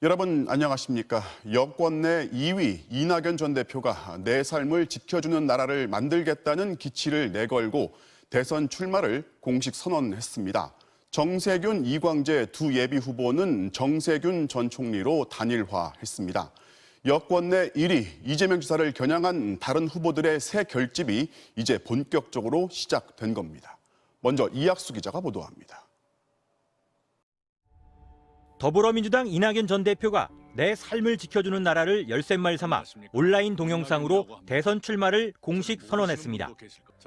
여러분 안녕하십니까? 여권 내 2위 이낙연 전 대표가 내 삶을 지켜주는 나라를 만들겠다는 기치를 내걸고 대선 출마를 공식 선언했습니다. 정세균, 이광재 두 예비 후보는 정세균 전 총리로 단일화했습니다. 여권 내 1위 이재명 지사를 겨냥한 다른 후보들의 새 결집이 이제 본격적으로 시작된 겁니다. 먼저 이학수 기자가 보도합니다. 더불어민주당 이낙연 전 대표가 내 삶을 지켜주는 나라를 열쇠말 삼아 온라인 동영상으로 대선 출마를 공식 선언했습니다.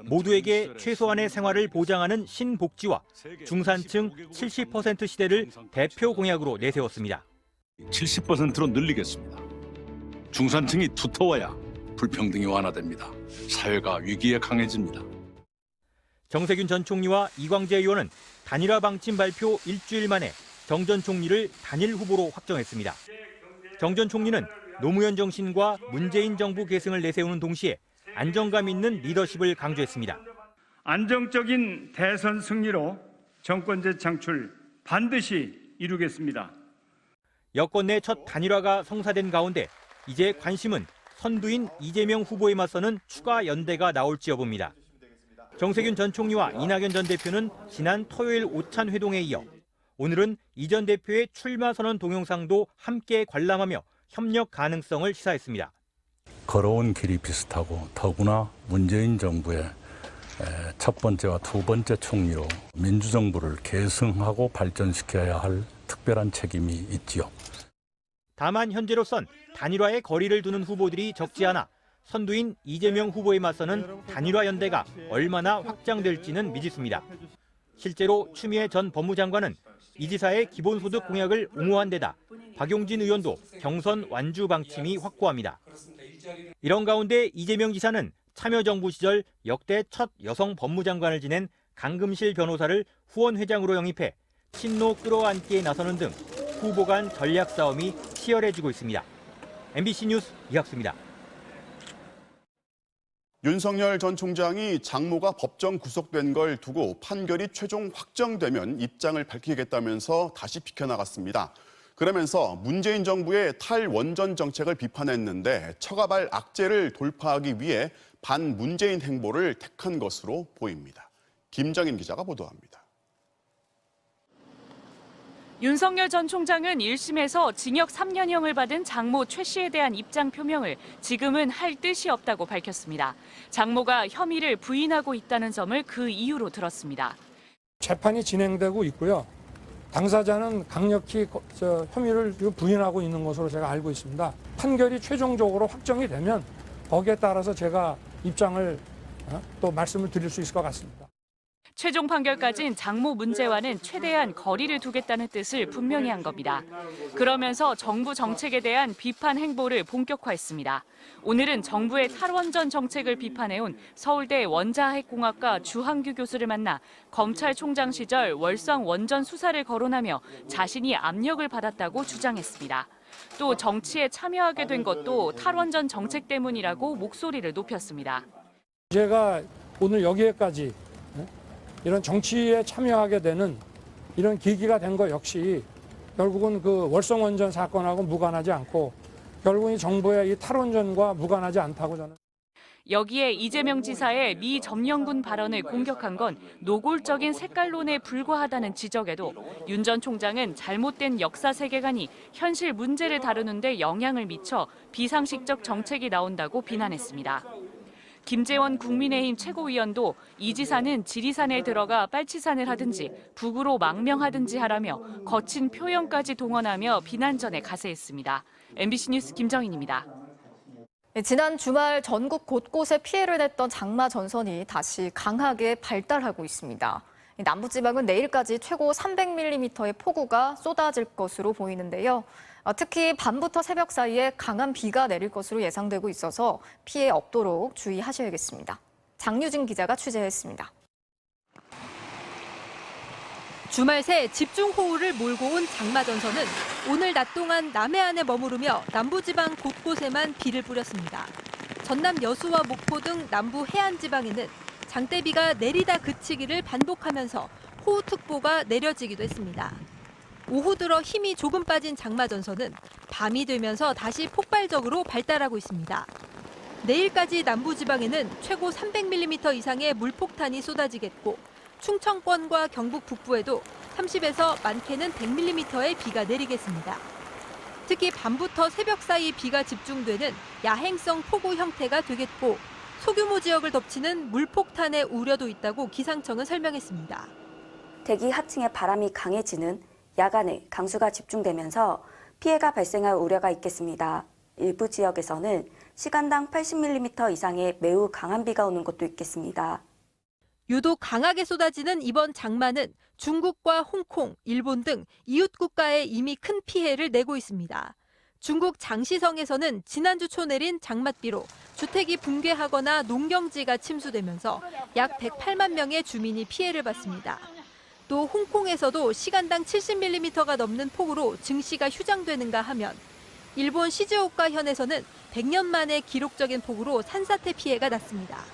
모두에게 최소한의 생활을 보장하는 신복지와 중산층 70% 시대를 대표 공약으로 내세웠습니다. 70%로 늘리겠습니다. 중산층이 두터워야 불평등이 완화됩니다. 사회가 위기에 강해집니다. 정세균 전 총리와 이광재 의원은 단일화 방침 발표 일주일 만에 정 전 총리를 단일 후보로 확정했습니다. 정 전 총리는 노무현 정신과 문재인 정부 계승을 내세우는 동시에 안정감 있는 리더십을 강조했습니다. 안정적인 대선 승리로 정권 재창출 반드시 이루겠습니다. 여권 내 첫 단일화가 성사된 가운데 이제 관심은 선두인 이재명 후보에 맞서는 추가 연대가 나올지 여부입니다. 정세균 전 총리와 이낙연 전 대표는 지난 토요일 오찬 회동에 이어 오늘은 이 전 대표의 출마 선언 동영상도 함께 관람하며 협력 가능성을 시사했습니다. 걸어온 길이 비슷하고 더구나 문재인 정부의 첫 번째와 두 번째 총리로 민주정부를 계승하고 발전시켜야 할 특별한 책임이 있지요. 다만 현재로선 단일화에 거리를 두는 후보들이 적지 않아 선두인 이재명 후보에 맞서는 단일화 연대가 얼마나 확장될지는 미지수입니다. 실제로 추미애 전 법무장관은 이 지사의 기본소득 공약을 옹호한 데다 박용진 의원도 경선 완주 방침이 확고합니다. 이런 가운데 이재명 지사는 참여정부 시절 역대 첫 여성 법무장관을 지낸 강금실 변호사를 후원회장으로 영입해 친노 끌어안기에 나서는 등 후보 간 전략 싸움이 치열해지고 있습니다. MBC 뉴스 이학수입니다. 윤석열 전 총장이 장모가 법정 구속된 걸 두고 판결이 최종 확정되면 입장을 밝히겠다면서 다시 비켜나갔습니다. 그러면서 문재인 정부의 탈원전 정책을 비판했는데 처가발 악재를 돌파하기 위해 반문재인 행보를 택한 것으로 보입니다. 김정인 기자가 보도합니다. 윤석열 전 총장은 1심에서 징역 3년형을 받은 장모 최 씨에 대한 입장 표명을 지금은 할 뜻이 없다고 밝혔습니다. 장모가 혐의를 부인하고 있다는 점을 그 이유로 들었습니다. 재판이 진행되고 있고요. 당사자는 강력히 혐의를 부인하고 있는 것으로 제가 알고 있습니다. 판결이 최종적으로 확정이 되면 거기에 따라서 제가 입장을 또 말씀을 드릴 수 있을 것 같습니다. 최종 판결까지는 장모 문제와는 최대한 거리를 두겠다는 뜻을 분명히 한 겁니다. 그러면서 정부 정책에 대한 비판 행보를 본격화했습니다. 오늘은 정부의 탈원전 정책을 비판해온 서울대 원자핵공학과 주한규 교수를 만나 검찰총장 시절 월성 원전 수사를 거론하며 자신이 압력을 받았다고 주장했습니다. 또 정치에 참여하게 된 것도 탈원전 정책 때문이라고 목소리를 높였습니다. 제가 오늘 여기에까지 이런 정치에 참여하게 되는 이런 계기가 된 것 역시 결국은 그 월성원전 사건하고 무관하지 않고 결국은 이 정부의 이 탈원전과 무관하지 않다고 저는. 여기에 이재명 지사의 미 점령군 발언을 공격한 건 노골적인 색깔론에 불과하다는 지적에도 윤 전 총장은 잘못된 역사 세계관이 현실 문제를 다루는데 영향을 미쳐 비상식적 정책이 나온다고 비난했습니다. 김재원 국민의힘 최고위원도 이 지사는 지리산에 들어가 빨치산을 하든지 북으로 망명하든지 하라며 거친 표현까지 동원하며 비난전에 가세했습니다. MBC 뉴스 김정인입니다. 지난 주말 전국 곳곳에 피해를 냈던 장마 전선이 다시 강하게 발달하고 있습니다. 남부지방은 내일까지 최고 300mm의 폭우가 쏟아질 것으로 보이는데요. 특히 밤부터 새벽 사이에 강한 비가 내릴 것으로 예상되고 있어서 피해 없도록 주의하셔야겠습니다. 장유진 기자가 취재했습니다. 주말 새 집중호우를 몰고 온 장마전선은 오늘 낮 동안 남해안에 머무르며 남부지방 곳곳에만 비를 뿌렸습니다. 전남 여수와 목포 등 남부 해안지방에는 장대비가 내리다 그치기를 반복하면서 호우특보가 내려지기도 했습니다. 오후 들어 힘이 조금 빠진 장마전선은 밤이 되면서 다시 폭발적으로 발달하고 있습니다. 내일까지 남부지방에는 최고 300mm 이상의 물폭탄이 쏟아지겠고 충청권과 경북 북부에도 30에서 많게는 100mm의 비가 내리겠습니다. 특히 밤부터 새벽 사이 비가 집중되는 야행성 폭우 형태가 되겠고 소규모 지역을 덮치는 물폭탄의 우려도 있다고 기상청은 설명했습니다. 대기 하층의 바람이 강해지는 야간에 강수가 집중되면서 피해가 발생할 우려가 있겠습니다. 일부 지역에서는 시간당 80mm 이상의 매우 강한 비가 오는 곳도 있겠습니다. 유독 강하게 쏟아지는 이번 장마는 중국과 홍콩, 일본 등 이웃 국가에 이미 큰 피해를 내고 있습니다. 중국 장시성에서는 지난주 초 내린 장맛비로 주택이 붕괴하거나 농경지가 침수되면서 약 108만 명의 주민이 피해를 봤습니다. 또 홍콩에서도 시간당 70mm가 넘는 폭우로 증시가 휴장되는가 하면 일본 시즈오카 현에서는 100년 만에 기록적인 폭우로 산사태 피해가 났습니다.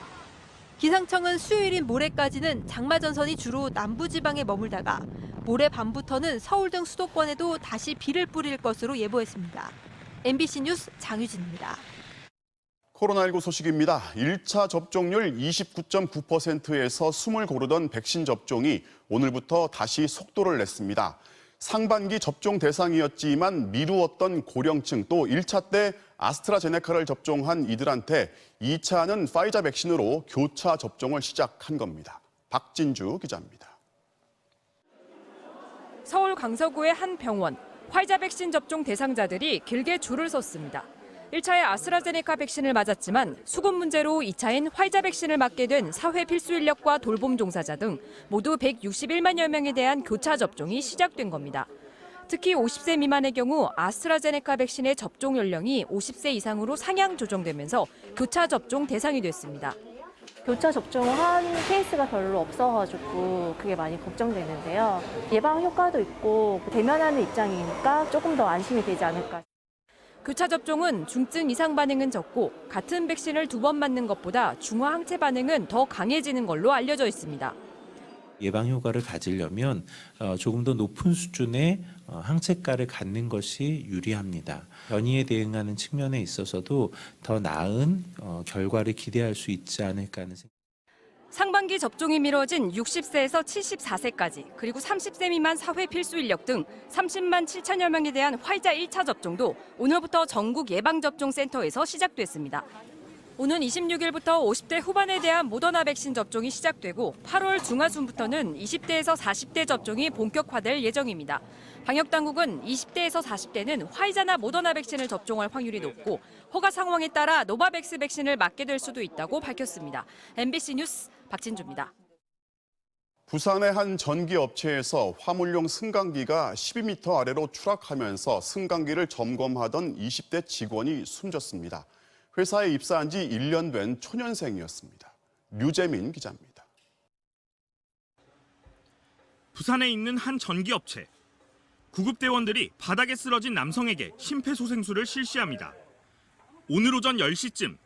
기상청은 수요일인 모레까지는 장마전선이 주로 남부지방에 머물다가 모레 밤부터는 서울 등 수도권에도 다시 비를 뿌릴 것으로 예보했습니다. MBC 뉴스 장유진입니다. 코로나19 소식입니다. 1차 접종률 29.9%에서 숨을 고르던 백신 접종이 오늘부터 다시 속도를 냈습니다. 상반기 접종 대상이었지만 미루었던 고령층 또 1차 때 아스트라제네카를 접종한 이들한테 2차는 파이자 백신으로 교차 접종을 시작한 겁니다. 박진주 기자입니다. 서울 강서구의 한 병원, 화이자 백신 접종 대상자들이 길게 줄을 섰습니다. 1차에 아스트라제네카 백신을 맞았지만 수급 문제로 2차인 화이자 백신을 맞게 된 사회 필수 인력과 돌봄 종사자 등 모두 161만여 명에 대한 교차 접종이 시작된 겁니다. 특히 50세 미만의 경우 아스트라제네카 백신의 접종 연령이 50세 이상으로 상향 조정되면서 교차 접종 대상이 됐습니다. 교차 접종을 한 케이스가 별로 없어가지고 그게 많이 걱정되는데요. 예방 효과도 있고 대면하는 입장이니까 조금 더 안심이 되지 않을까. 교차 접종은 중증 이상 반응은 적고 같은 백신을 2번 맞는 것보다 중화 항체 반응은 더 강해지는 걸로 알려져 있습니다. 예방 효과를 가지려면 조금 더 높은 수준의 항체가를 갖는 것이 유리합니다. 변이에 대응하는 측면에 있어서도 더 나은 결과를 기대할 수 있지 않을까 하는 생각. 상반기 접종이 미뤄진 60세에서 74세까지 그리고 30세 미만 사회 필수 인력 등 30만 7천여 명에 대한 화이자 1차 접종도 오늘부터 전국 예방접종센터에서 시작됐습니다. 오는 26일부터 50대 후반에 대한 모더나 백신 접종이 시작되고 8월 중하순부터는 20대에서 40대 접종이 본격화될 예정입니다. 방역당국은 20대에서 40대는 화이자나 모더나 백신을 접종할 확률이 높고 허가 상황에 따라 노바백스 백신을 맞게 될 수도 있다고 밝혔습니다. MBC 뉴스 박진주입니다. 부산의 한 전기업체에서 화물용 승강기가 12m 아래로 추락하면서 승강기를 점검하던 20대 직원이 숨졌습니다. 회사에 입사한 지 1년 된 초년생이었습니다. 류재민 기자입니다. 부산에 있는 한 전기업체. 구급대원들이 바닥에 쓰러진 남성에게 심폐소생술을 실시합니다. 오늘 오전 10시쯤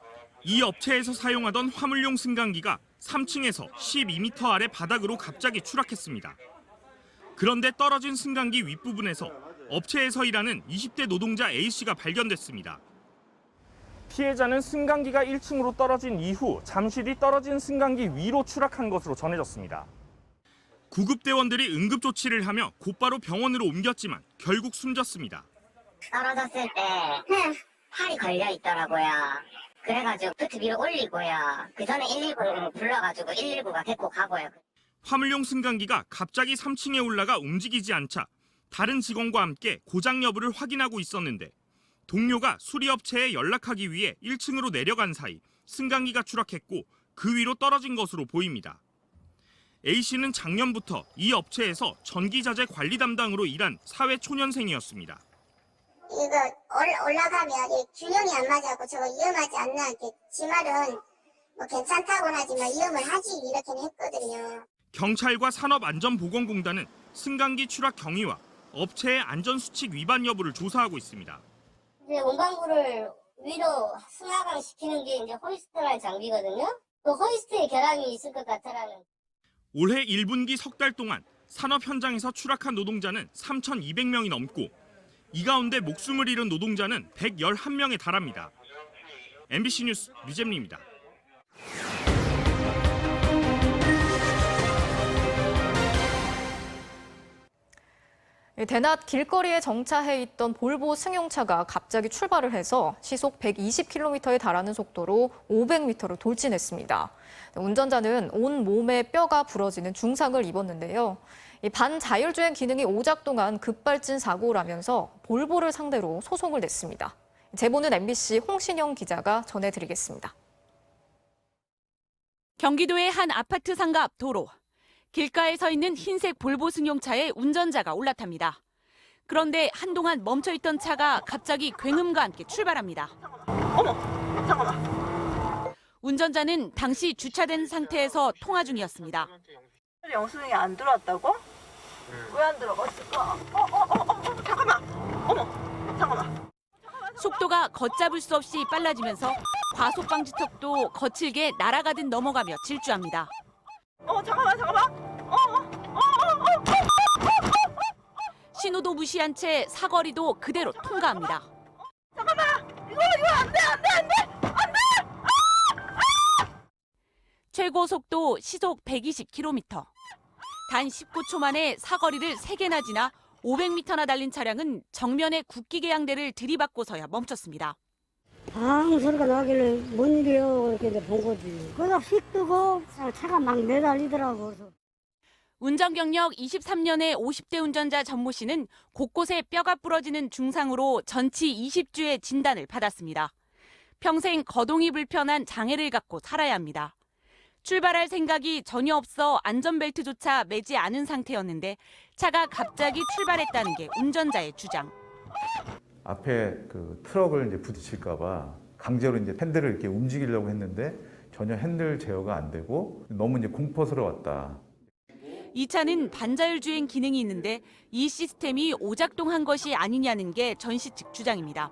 이 업체에서 사용하던 화물용 승강기가 3층에서 12m 아래 바닥으로 갑자기 추락했습니다. 그런데 떨어진 승강기 윗부분에서 업체에서 일하는 20대 노동자 A씨가 발견됐습니다. 피해자는 승강기가 1층으로 떨어진 이후 잠시 뒤 떨어진 승강기 위로 추락한 것으로 전해졌습니다. 구급대원들이 응급조치를 하며 곧바로 병원으로 옮겼지만 결국 숨졌습니다. 떨어졌을 때 팔이 걸려 있더라고요. 그래가지고 부트 위로 올리고요. 그 전에 119 불러가지고 119가 데리고 가고요. 화물용 승강기가 갑자기 3층에 올라가 움직이지 않자 다른 직원과 함께 고장 여부를 확인하고 있었는데 동료가 수리업체에 연락하기 위해 1층으로 내려간 사이 승강기가 추락했고 그 위로 떨어진 것으로 보입니다. A씨는 작년부터 이 업체에서 전기자재 관리 담당으로 일한 사회 초년생이었습니다. 이거 올라가면 균형이 안 맞아서 저거 위험하지 않나 이렇게 지 말은 뭐 괜찮다고는 하지만 위험을 하지 이렇게 했거든요. 경찰과 산업안전보건공단은 승강기 추락 경위와 업체의 안전수칙 위반 여부를 조사하고 있습니다. 원방구를 위로 승하강시키는 게 이제 호이스트라는 장비거든요. 그 호이스트에 결함이 있을 것 같아라는. 올해 1분기 석 달 동안 산업 현장에서 추락한 노동자는 3,200명이 넘고 이 가운데 목숨을 잃은 노동자는 111명에 달합니다. MBC 뉴스 류잼리입니다. 대낮 길거리에 정차해 있던 볼보 승용차가 갑자기 출발을 해서 시속 120km에 달하는 속도로 500m를 돌진했습니다. 운전자는 온 몸에 뼈가 부러지는 중상을 입었는데요. 반자율주행 기능이 오작동한 급발진 사고라면서 볼보를 상대로 소송을 냈습니다. 제보는 MBC 홍신영 기자가 전해드리겠습니다. 경기도의 한 아파트 상가 앞 도로. 길가에 서 있는 흰색 볼보 승용차에 운전자가 올라탑니다. 그런데 한동안 멈춰있던 차가 갑자기 굉음과 함께 출발합니다. 어머, 잠깐만. 운전자는 당시 주차된 상태에서 통화 중이었습니다. 영수증이 안 들어왔다고? 왜 안 들어갔을까? 잠깐만. 어머, 잠깐만. 속도가 걷잡을 수 없이 빨라지면서 과속 방지턱도 거칠게 날아가듯 넘어가며 질주합니다. 잠깐만. 신호도 무시한 채 사거리도 그대로 통과합니다. 잠깐만. 이거 안 돼. 최고 속도 시속 120km. 단 19초 만에 사거리를 3개나 지나 500m나 달린 차량은 정면에 국기계 양대를 들이받고서야 멈췄습니다. 소리가 나길래 뭔 일이요 이렇게 본 거지. 그냥 휙 뜨고 차가 막 내달리더라고. 그래서. 운전 경력 23년의 50대 운전자 전모 씨는 곳곳에 뼈가 부러지는 중상으로 전치 20주의 진단을 받았습니다. 평생 거동이 불편한 장애를 갖고 살아야 합니다. 출발할 생각이 전혀 없어 안전벨트조차 매지 않은 상태였는데 차가 갑자기 출발했다는 게 운전자의 주장. 앞에 그 트럭을 이제 부딪힐까봐 강제로 이제 핸들을 이렇게 움직이려고 했는데 전혀 핸들 제어가 안 되고 너무 이제 공포스러웠다. 이 차는 반자율 주행 기능이 있는데 이 시스템이 오작동한 것이 아니냐는 게 전시 측 주장입니다.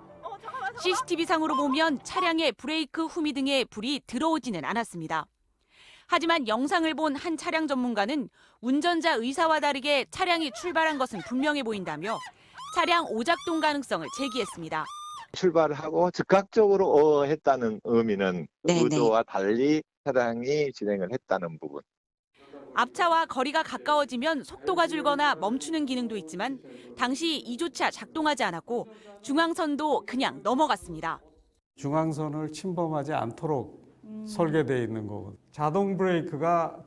CCTV상으로 보면 차량의 브레이크 후미 등에 불이 들어오지는 않았습니다. 하지만 영상을 본 한 차량 전문가는 운전자 의사와 다르게 차량이 출발한 것은 분명해 보인다며 차량 오작동 가능성을 제기했습니다. 출발하고 즉각적으로 했다는 의미는 의도와 달리 차량이 진행을 했다는 부분. 앞차와 거리가 가까워지면 속도가 줄거나 멈추는 기능도 있지만 당시 이조차 작동하지 않았고 중앙선도 그냥 넘어갔습니다. 중앙선을 침범하지 않도록 설계되어 있는 거거든요. 자동 브레이크가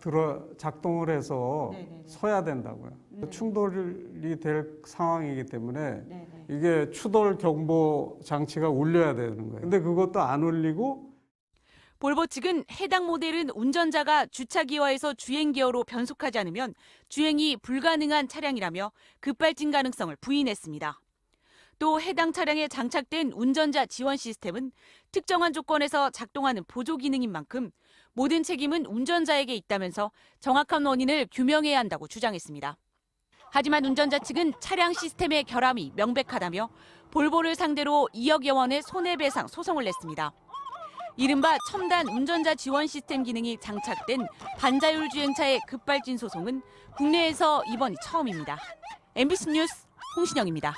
작동을 해서 서야 된다고요. 충돌이 될 상황이기 때문에 이게 추돌 경보 장치가 울려야 되는 거예요. 근데 그것도 안 울리고 볼보 측은 해당 모델은 운전자가 주차 기어에서 주행 기어로 변속하지 않으면 주행이 불가능한 차량이라며 급발진 가능성을 부인했습니다. 또 해당 차량에 장착된 운전자 지원 시스템은 특정한 조건에서 작동하는 보조 기능인 만큼 모든 책임은 운전자에게 있다면서 정확한 원인을 규명해야 한다고 주장했습니다. 하지만 운전자 측은 차량 시스템의 결함이 명백하다며 볼보를 상대로 2억여 원의 손해배상 소송을 냈습니다. 이른바 첨단 운전자 지원 시스템 기능이 장착된 반자율 주행차의 급발진 소송은 국내에서 이번이 처음입니다. MBC 뉴스 홍신영입니다.